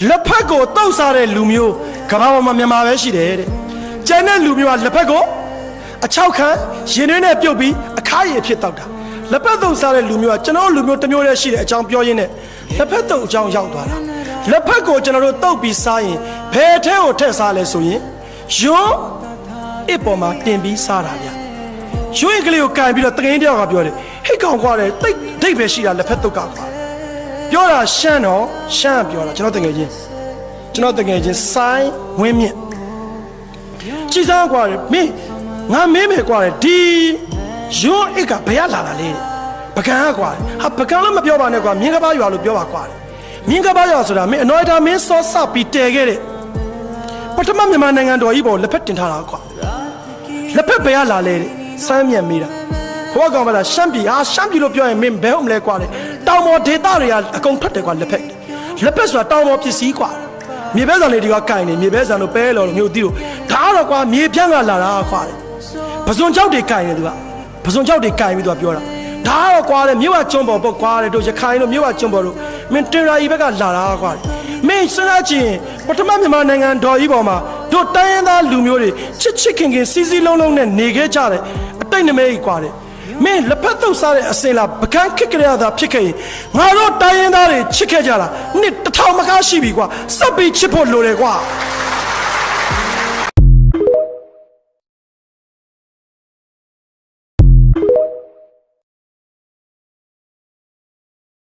လက်ဖက်ကိုတုတ်စားတဲ့လူမျိုးကဘာပေါ်မှာမြန်မာပဲရှိတယ်တဲ့ကျန်တဲ့လူမျိုးကလက်ဖက်ကိုအချောက်ခံရင်တွင်းနဲ့ပြုတ်ပြီးအခါရည်ဖြစ်တောက်တာလက်ဖက်တုတ်စားတဲ့လူမျိုးကကျွန်တော်လူမျိုးတစ်မျိုးတည်းရှိတဲ့အကြောင်းပြောရင်းနဲ့လက်ဖက်တုတ်အကြောင်းရောက်သွားတာလက်ဖက်ကိုကျွန်တော်တို့တုတ်ပြီးစားရင်ဘယ်ထဲကိုထည့်စားလဲဆိုရင်ယွန်းအစ်ပေါ်မှာတင်ပြီးစားတာဗျယွန်းကလေးကိုကန်ပြီးတော့တကင်းတယောက်ကပြောတယ်ဟိတ်ကောင်ကွာတယ်တိတ်ဒိတ်ပဲရှိတာလက်ဖက်တုတ်ကကွာပြောတာရှမ်းတော့ရှမ်းပြောတာကျွန်တော်တကယ်ချင်းစိုင်းဝင်းမြင့်ကြည်စားကွာတယ်မင်းငါမင်းမယ်ကွာတယ်ဒီယွန်းအိတ်ကဘယ်ကလာတာလဲပကံကွာဟာပကံလည်းမပြောပါနဲ့ကွာမြင်းကပားရွာလို့ပြောပါကွာမြင်းကပားရွာဆိုတာမင်းအနော်တာမင်းစောစပြီးတဲခဲ့တဲ့ပထမမြန်မာနိုင်ငံတော်ကြီးပေါ်လက်ဖက်တင်ထားတာကွာလက်ဖက်ဘယ်ကလာလဲစမ်းမြတ်မိတာဟိုကောင်မလားရှမ်းပြည်လို့ပြောရင်မင်းဘယ်ဟုတ်မလဲကွာလေတောင်ပေါ်ဒေသတွေကအကုန်ထွက်တယ်ကွာလက်ဖက်ဆိုတာတောင်ပေါ်ပစ္စည်းကွာမြေပဲဆန်လေးတွေကကင်နေမြေပဲဆန်တို့ပဲလော်လို့မျိုးသီးတို့ဒါတော့ကွာမြေပြန့်ကလာတာကွာလေပဇွန်ကြောက်တွေကင်နေသူကပဇွန်ကြောက်တွေကင်ပြီးသူကပြောတာဒါတော့ကွာလေမြို့ကကျွန်းပေါ်ပေါ့ကွာလေတို့ရခိုင်တို့မြို့ကကျွန်းပေါ်တို့မင်းတင်ရာကြီးဘက်ကလာတာကွာမင်းစဉ်းစားကြည့်ပထမမြန်မာနိုင်ငံတော်ကြီးပေါ်မှာတို့တိုင်းရင်းသားလူမျိုးတွေချစ်ခင်စီးလုံးလုံးနဲ့နေခဲ့ကြတယ်အတိတ်နမဲကြီးကွာလေမင်းလက်ဖက်တုပ်စားတဲ့အစင်လားပကန်းခစ်ကြရတာဖြစ်ခဲ့ရင်ငါတို့တိုင်းရင်းသားတွေချစ်ခဲ့ကြတာနှစ်1000မကားရှိပြီကွာစပ်ပြီးချစ်ဖို့လိုတယ်ကွာ